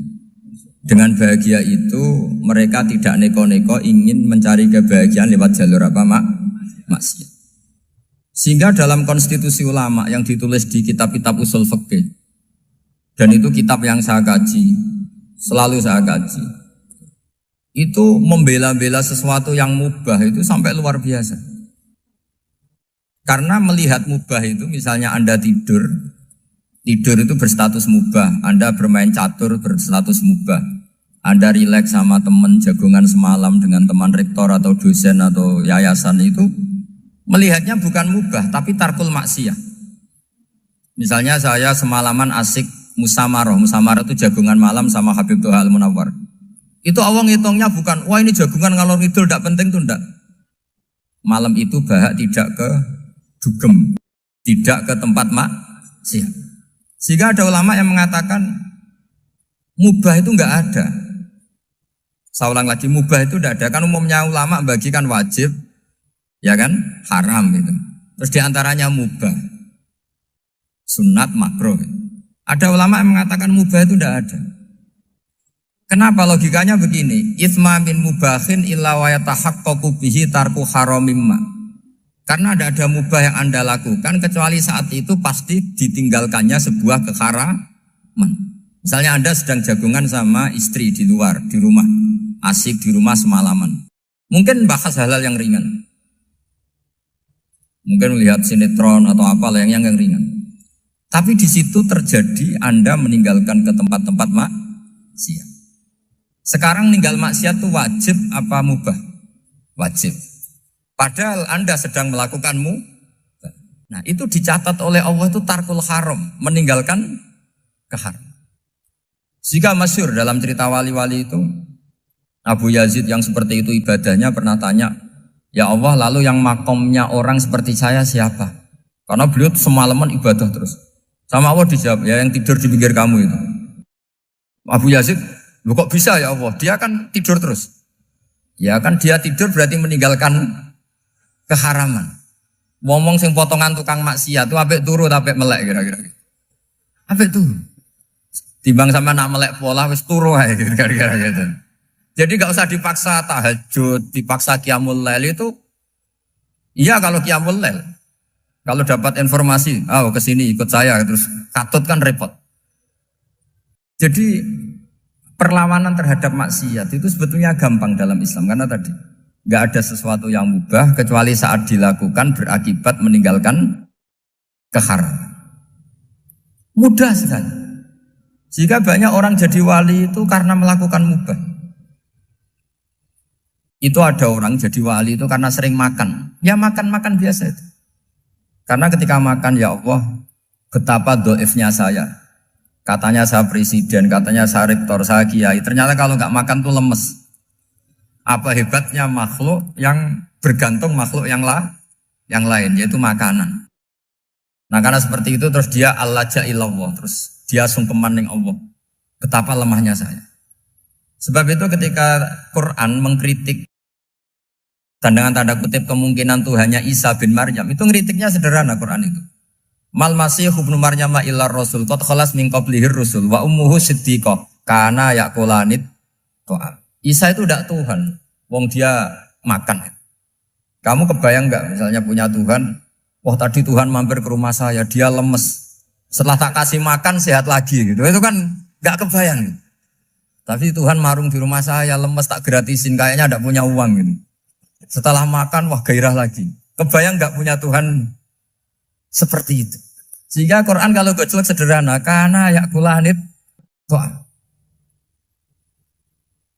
Dengan bahagia itu mereka tidak neko-neko ingin mencari kebahagiaan lewat jalur apa maksiat. Sehingga dalam konstitusi ulama yang ditulis di kitab-kitab usul fikih dan itu kitab yang saya kaji, selalu saya kaji. Itu membela-bela sesuatu yang mubah itu sampai luar biasa. Karena melihat mubah itu misalnya Anda tidur itu berstatus mubah. Anda bermain catur berstatus mubah. Anda rileks sama teman jagongan semalam dengan teman rektor atau dosen atau yayasan itu melihatnya bukan mubah tapi tarkul maksiyah. Misalnya saya semalaman asik musamarah itu jagongan malam sama Habib Toha Al-Munawwar. Itu awang ngitungnya bukan, wah ini jagongan ngalor ngidul tidak penting tuh enggak. Malam itu bahak tidak ke dugem, tidak ke tempat maksiat. Sehingga ada ulama yang mengatakan mubah itu enggak ada. Saya ulang lagi, mubah itu enggak ada. Kan umumnya ulama bagikan wajib, ya kan, haram gitu. Terus diantaranya mubah, sunat, makruh. Ada ulama yang mengatakan mubah itu enggak ada. Kenapa? Logikanya begini, itsma min mubahin illa wa yatahaqqaqu bihi tarku haramimma. Karena ada mubah yang Anda lakukan kecuali saat itu pasti ditinggalkannya sebuah keharaman. Misalnya Anda sedang jagungan sama istri di luar, di rumah, asik di rumah semalaman. Mungkin bahas hal-hal yang ringan. Mungkin melihat sinetron atau apa yang ringan. Tapi di situ terjadi Anda meninggalkan ke tempat-tempat maksiat. Sekarang ninggal maksiat itu wajib apa mubah? Wajib. Padahal Anda sedang melakukan mubah. Nah itu dicatat oleh Allah itu tarkul haram, meninggalkan keharam. Jika masyhur dalam cerita wali-wali itu, Abu Yazid yang seperti itu ibadahnya pernah tanya, ya Allah lalu yang makomnya orang seperti saya siapa? Karena beliau semalaman ibadah terus. Sama Allah dijawab, ya yang tidur di pinggir kamu itu. Abu Yazid, loh kok bisa ya Allah? Dia kan tidur terus. Ya kan dia tidur berarti meninggalkan keharaman. Ngomong sing potongan tukang maksiat itu apik turu apik melek kira-kira. Apik turu. Timbang sama nak melek pola wis turu ae gara-gara gitu. Jadi gak usah dipaksa tahajud, dipaksa qiyamul lail itu. Iya kalau qiyamul lail. Kalau dapat informasi, ke sini ikut saya terus katut kan repot. Jadi perlawanan terhadap maksiat itu sebetulnya gampang dalam Islam karena tadi nggak ada sesuatu yang mubah kecuali saat dilakukan berakibat meninggalkan keharaman. Mudah sekali. Jika banyak orang jadi wali itu karena melakukan mubah. Itu ada orang jadi wali itu karena sering makan. Ya makan-makan biasa itu. Karena ketika makan, ya Allah, betapa doifnya saya. Katanya saya presiden, katanya saya rektor, saya kiai. Ternyata kalau nggak makan tuh lemes. Apa hebatnya makhluk yang bergantung makhluk yang lain, yaitu makanan. Nah karena seperti itu terus dia al-laja ilallah, terus dia sungkeman ning Allah. Betapa lemahnya saya. Sebab itu ketika Quran mengkritik dan dengan tanda kutip kemungkinan Tuhannya Isa bin Maryam, itu ngeritiknya sederhana Quran itu. Mal masih ibnu Maryam illa rasul qad khalas min qablihir rusul wa ummuhu siddiqah kana yaqulanit ta'am. Isa itu tidak Tuhan, wong dia makan. Kamu kebayang enggak misalnya punya Tuhan, wah tadi Tuhan mampir ke rumah saya, dia lemes. Setelah tak kasih makan sehat lagi gitu. Itu kan enggak kebayang. Tapi Tuhan marung di rumah saya, lemes tak gratisin, kayaknya enggak punya uang gitu. Setelah makan, wah gairah lagi. Kebayang nggak punya Tuhan seperti itu. Sehingga Quran kalau gojlok sederhana, karena yakulanit Tuhan.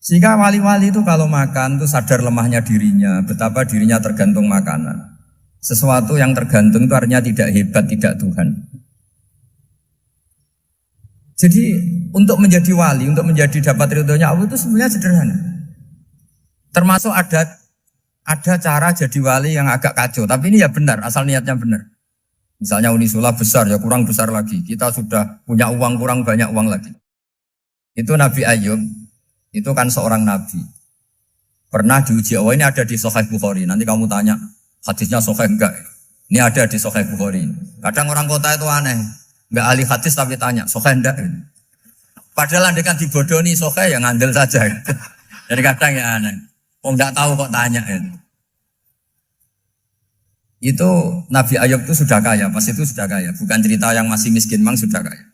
Sehingga wali-wali itu kalau makan itu sadar lemahnya dirinya, betapa dirinya tergantung makanan. Sesuatu yang tergantung itu artinya tidak hebat, tidak Tuhan. Jadi untuk menjadi wali, untuk menjadi dapat ridhonya Allah itu sebenarnya sederhana. Termasuk ada cara jadi wali yang agak kacau, tapi ini ya benar, asal niatnya benar. Misalnya Unisula besar, ya kurang besar lagi. Kita sudah punya uang, kurang banyak uang lagi. Itu Nabi Ayub, itu kan seorang nabi. Pernah diuji, ini ada di Sahih Bukhari. Nanti kamu tanya, hadisnya Sahih enggak? Ini ada di Sahih Bukhari. Kadang orang kota itu aneh, enggak ahli hadis tapi tanya, Sahih enggak? Padahal andekan dibodohi Sahih, ya ngandel saja. Jadi kadang ya aneh. Enggak tahu kok tanya itu Nabi Ayub itu sudah kaya, pas itu sudah kaya, bukan cerita yang masih miskin, memang sudah kaya.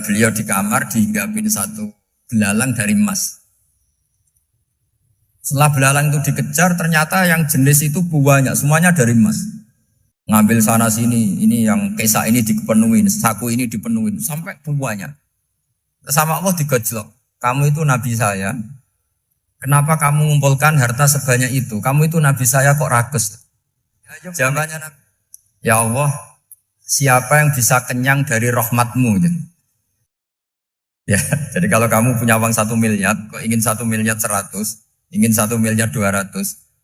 Beliau di kamar dihinggapin satu belalang dari emas. Setelah belalang itu dikejar, ternyata yang jenis itu banyak, semuanya dari emas. Ngambil sana sini, ini yang kesak ini dipenuhin, saku ini dipenuhin, sampai banyak. Sama Allah digojlok, kamu itu Nabi saya. Kenapa kamu mengumpulkan harta sebanyak itu? Kamu itu Nabi saya kok rakus? Jawabannya Nabi, ya Allah, siapa yang bisa kenyang dari rahmatmu? Ya, jadi kalau kamu punya uang 1 miliar, kok ingin 1 miliar 100, ingin 1 miliar 200,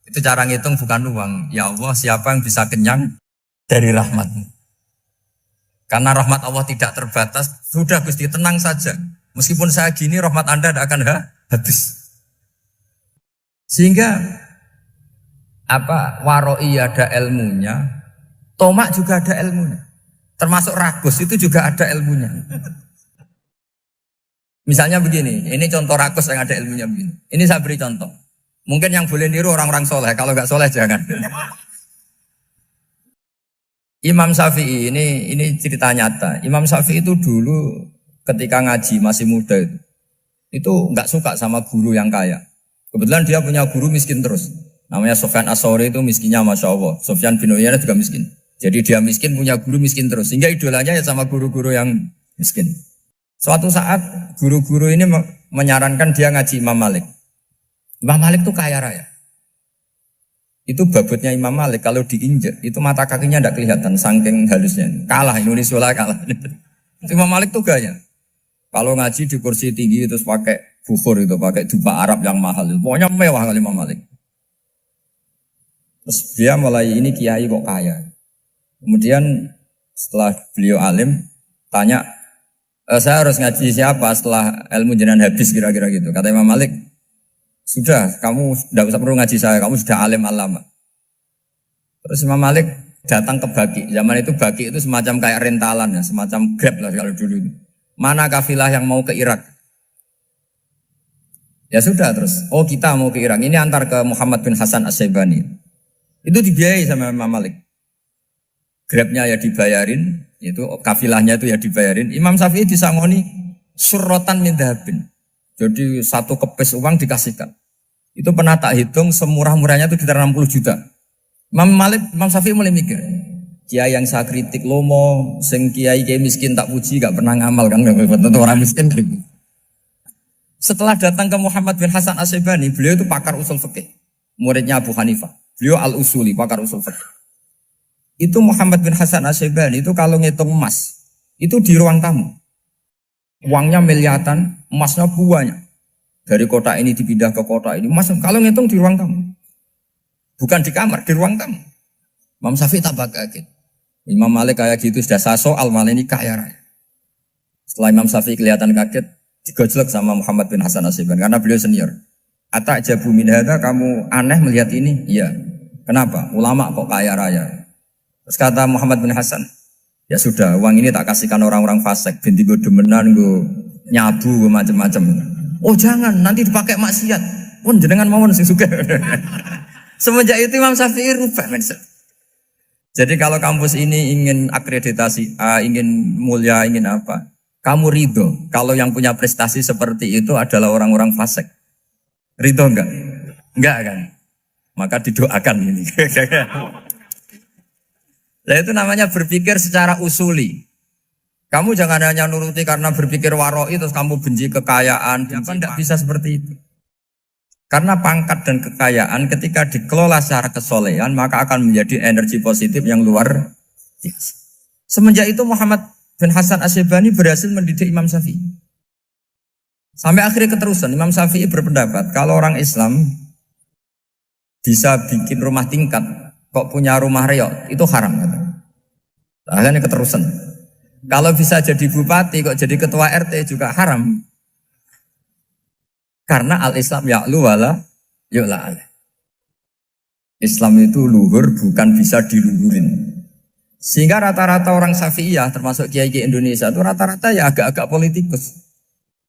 itu cara ngitung bukan uang. Ya Allah, siapa yang bisa kenyang dari rahmatmu? Karena rahmat Allah tidak terbatas, sudah Gusti tenang saja. Meskipun saya gini, rahmat Anda tidak akan habis. Sehingga waroi ada ilmunya, tomak juga ada ilmunya, termasuk ragus itu juga ada ilmunya. Misalnya begini, ini contoh ragus yang ada ilmunya begini. Ini saya beri contoh. Mungkin yang boleh niru orang-orang soleh, kalau nggak soleh jangan. Imam Syafi'i ini cerita nyata. Imam Syafi'i itu dulu ketika ngaji masih muda itu nggak suka sama guru yang kaya. Kebetulan dia punya guru miskin terus. Namanya Sufyan As-Tsauri itu miskinnya Masya Allah. Sufyan bin Uyainah juga miskin. Jadi dia miskin punya guru miskin terus. Sehingga idolanya ya sama guru-guru yang miskin. Suatu saat guru-guru ini menyarankan dia ngaji Imam Malik. Imam Malik itu kaya raya. Itu babutnya Imam Malik kalau diinjek itu mata kakinya tidak kelihatan saking halusnya. Kalah Indonesia lah kalah. Imam Malik tuh gaya. Kalau ngaji di kursi tinggi terus pakai bukhur itu, pakai dupa Arab yang mahal itu. Pokoknya mewah kali Imam Malik. Terus dia mulai ini kiai kok kaya. Kemudian setelah beliau alim tanya, saya harus ngaji siapa setelah ilmu jenengan habis kira-kira gitu. Kata Imam Malik, sudah kamu tidak usah perlu ngaji saya, kamu sudah alim alama. Terus Imam Malik datang ke Baki. Zaman itu Baki itu semacam kayak rentalan ya, semacam Grab lah kalau dulu itu. mana kafilah yang mau ke Irak? Ya sudah terus, oh kita mau ke Irak, ini antar ke Muhammad bin Hasan As-Syaibani. Itu dibiayai sama Imam Malik. Grabnya ya dibayarin, itu kafilahnya itu ya dibayarin. Imam Syafi'i disangoni surrotan min dhahabin. Jadi satu kepes uang dikasihkan. Itu pernah tak hitung semurah-murahnya itu sekitar 60 juta. Imam Syafi'i mulai mikir, kiai yang saya kritik lomo, sing kiai miskin tak puji, gak pernah ngamal kan, tentu orang miskin. Setelah datang ke Muhammad bin Hasan As-Syaibani, beliau itu pakar usul fikih, muridnya Abu Hanifah. Beliau al-usuli, pakar usul fikih. Itu Muhammad bin Hasan As-Syaibani itu kalau ngitung emas, itu di ruang tamu. Uangnya miliaran, emasnya banyak. Dari kota ini dipindah ke kota ini, emas kalau ngitung di ruang tamu. Bukan di kamar, di ruang tamu. Imam Syafi'i tambah kaget. Imam Malik kayak gitu sudah saya soal, malah ini kaya raya. Setelah Imam Syafi'i kelihatan kaget, digojlok sama Muhammad bin Hasan As-Syaibani karena beliau senior. Atajabu min hadza, kamu aneh melihat ini? Iya. Kenapa? Ulama kok kaya raya. Terus kata Muhammad bin Hasan, ya sudah, uang ini tak kasihkan orang-orang fasik, binti gue demenan, gue nyabu, gue macam-macam. Oh jangan, nanti dipakai maksiat. Pun jenengan mawon sing suka. Semenjak itu Imam Syafi'i rubah mindset. Jadi kalau kampus ini ingin akreditasi A, ingin mulia, ingin apa? Kamu ridho kalau yang punya prestasi seperti itu adalah orang-orang fasik. Ridho enggak? Enggak kan? Maka didoakan ini. Nah itu namanya berpikir secara usuli. Kamu jangan hanya nuruti karena berpikir waroi terus kamu benci kekayaan. Tidak bisa seperti itu. Karena pangkat dan kekayaan ketika dikelola secara kesolehan maka akan menjadi energi positif yang luar biasa. Semenjak itu Muhammad bin Hasan As-Syaibani berhasil mendidik Imam Syafi'i. Sampai akhirnya keterusan Imam Syafi'i berpendapat kalau orang Islam bisa bikin rumah tingkat kok punya rumah reok itu haram. Akhirnya keterusan. Kalau bisa jadi bupati kok jadi ketua RT juga haram. Karena al-Islam ya'lu wala yu'la alaih. Islam itu luhur bukan bisa diluhurin. Sehingga rata-rata orang Syafi'iyah termasuk kiai-kiai Indonesia itu rata-rata ya agak-agak politikus.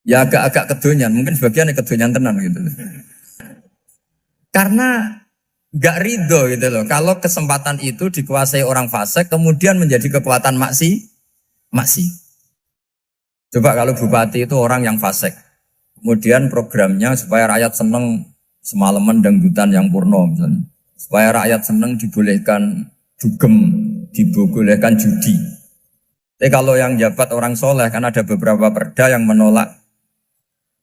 Ya agak-agak kedonyan, mungkin sebagian yang kedonyan tenan gitu. Karena gak ridho gitu loh. Kalau kesempatan itu dikuasai orang fasik kemudian menjadi kekuatan maksi. Coba kalau bupati itu orang yang fasik. Kemudian programnya supaya rakyat seneng semalaman dangdutan yang purno misalnya. Supaya rakyat seneng dibolehkan dugem, dibolehkan judi. Tapi kalau yang jabat orang soleh kan ada beberapa perda yang menolak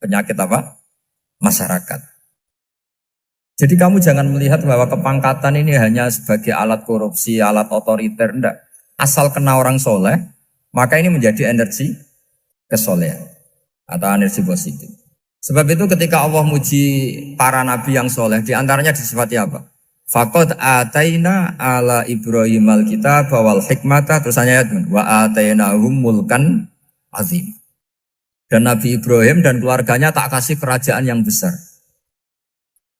penyakit apa? Masyarakat. Jadi kamu jangan melihat bahwa kepangkatan ini hanya sebagai alat korupsi, alat otoriter, enggak. Asal kena orang soleh, maka ini menjadi energi kesolehan atau energi positif. Sebab itu ketika Allah muji para nabi yang soleh, diantaranya disifati apa? Faqad ataina ala Ibrahim al-kitab wal hikmata, terus ayat wa atainahum mulkan azim. Dan Nabi Ibrahim dan keluarganya tak kasih kerajaan yang besar.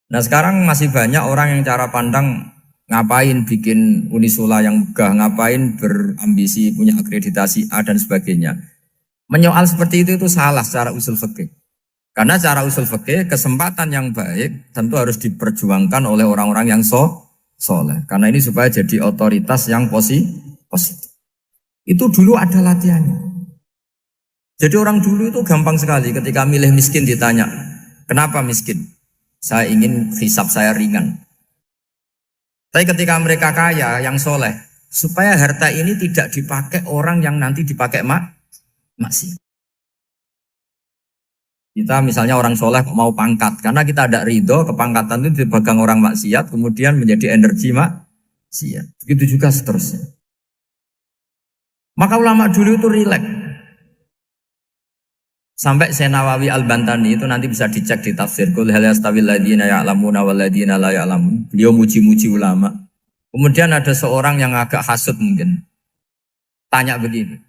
Nah sekarang masih banyak orang yang cara pandang ngapain bikin unisula yang megah, ngapain berambisi punya akreditasi A dan sebagainya. Menyoal seperti itu salah secara usul fikih. Karena secara usul fikih kesempatan yang baik tentu harus diperjuangkan oleh orang-orang yang soleh. Karena ini supaya jadi otoritas yang positif. Itu dulu ada latihannya. Jadi orang dulu itu gampang sekali ketika milih miskin ditanya, kenapa miskin? Saya ingin hisab saya ringan. Tapi ketika mereka kaya, yang soleh, supaya harta ini tidak dipakai orang yang nanti dipakai maksiat. Kita misalnya orang soleh mau pangkat, karena kita ada ridho, kepangkatan itu dipegang orang maksiat, kemudian menjadi energi maksiat. Begitu juga seterusnya. Maka ulama dulu itu rileks. Sampai Nawawi Al-Bantani itu nanti bisa dicek di tafsir Qul hal yastawil ladzina ya'lamuna wal ladzina la ya'lamun. Beliau muji-muji ulama. Kemudian ada seorang yang agak hasud mungkin. Tanya begini.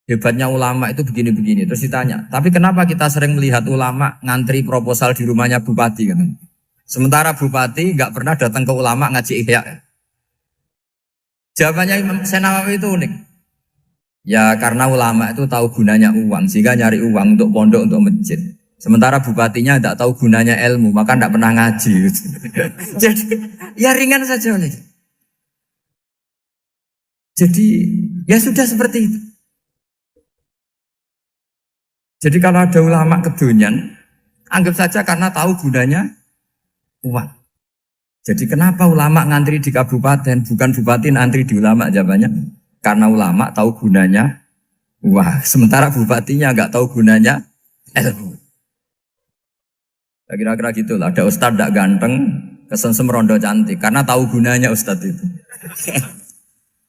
Hebatnya ulama itu begini-begini. Terus ditanya, tapi kenapa kita sering melihat ulama ngantri proposal di rumahnya bupati kan? Sementara bupati enggak pernah datang ke ulama ngaji ihya. Jawabannya Imam Nawawi itu unik. Ya karena ulama itu tahu gunanya uang, sehingga nyari uang untuk pondok, untuk masjid. Sementara bupatinya tidak tahu gunanya ilmu, maka tidak pernah ngaji. Jadi ya ringan saja oleh. Jadi ya sudah seperti itu. Jadi kalau ada ulama kedonyan, anggap saja karena tahu gunanya uang. Jadi kenapa ulama ngantri di kabupaten, bukan bupati ngantri di ulama jawabannya? Karena ulama tahu gunanya uang. Sementara bupatinya nggak tahu gunanya ilmu. Kira-kira gitu lah. Ada ustadz tidak ganteng, kesensem rondo cantik. Karena tahu gunanya ustadz itu.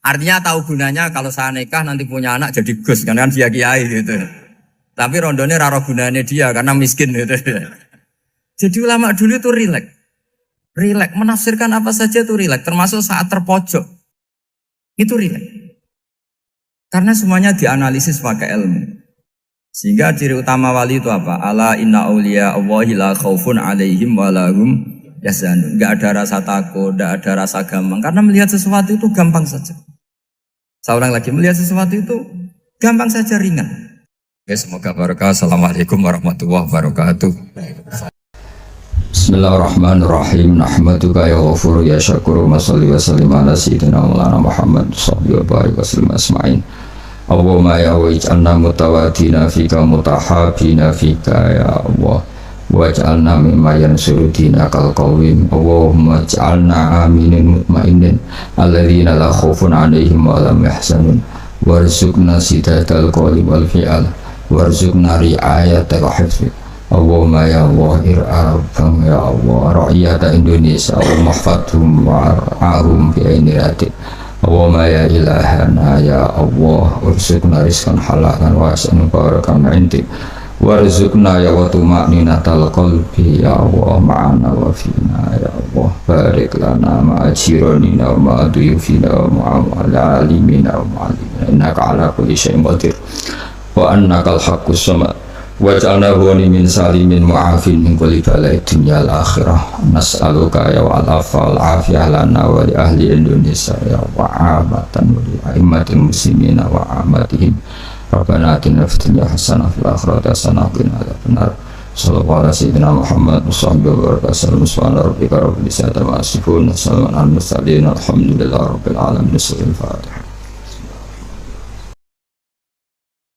Artinya tahu gunanya kalau saya nikah nanti punya anak jadi gus. Kan dia kiai gitu. Tapi rondonya raro gunanya dia karena miskin gitu. Jadi ulama dulu itu rileks. Rileks. Menafsirkan apa saja itu rileks. Termasuk saat terpojok. Itu rileks. Karena semuanya dianalisis pakai ilmu. Sehingga ciri utama wali itu apa? Ala inna awliya Allahi la khawfun alaihim walahum yahzanun. Gak ada rasa takut, gak ada rasa gampang. Karena melihat sesuatu itu gampang saja. Saya ulang lagi, melihat sesuatu itu gampang saja, ringan. Oke, semoga barokah. Assalamualaikum warahmatullahi wabarakatuh. Bismillahirrahmanirrahim. Nahmaduka ya ghafur ya syakur. Masalli wa sallim ala sayyidina maulana Muhammad sallallahu alaihi wasallam asma'in. Allahumma ya waj'alna mutawadina fika mutahabina fika ya Allah. Waj'alna mimma yansuru dinakal qawim. Allahumma ja'alna aminin mutmainin alladhina la khawfun alaihim wa lam yahzanun. Warzuqna sidatal qawli wal fi'al. Warzuqna ri'ayatal hifz. Allahumma ya Allah ir'abang ya Allah ra'iyata Indonesia wa mahfadhum wa'arhum bi'aini radik. Allahumma ya ilahana ya Allah urzuqna rizqan halalan wasi'an barakan intik warzuqna ya wa tuma'ninatal qalbi ya Allah ma'ana wa fina ya Allah barik lana ma'a jiranina wa ma'a duyufina wa ma'a alimina wa ma'alimina innaka ala kulli syai'in qadir wa annakal haqqus samad waj'alna huwani min salimin mu'afin min kulli balai dunya al-akhirah nas'aluka ya wa'alafa al-afiyah lana wa li ahli Indonesia ya wa'amatan wa li a'immatil muslimina wa amatihim Rabbana atina fid dunya hasanah fil akhirati hasanah wa qina adzabannar sallallahu ala sayyidina Muhammad wa sahbihi wa sallam subhana rabbika rabbil izzati amma yasifun wa salamun alal mursalin alhamdulillahi rabbil alamin. Al-Fatihah.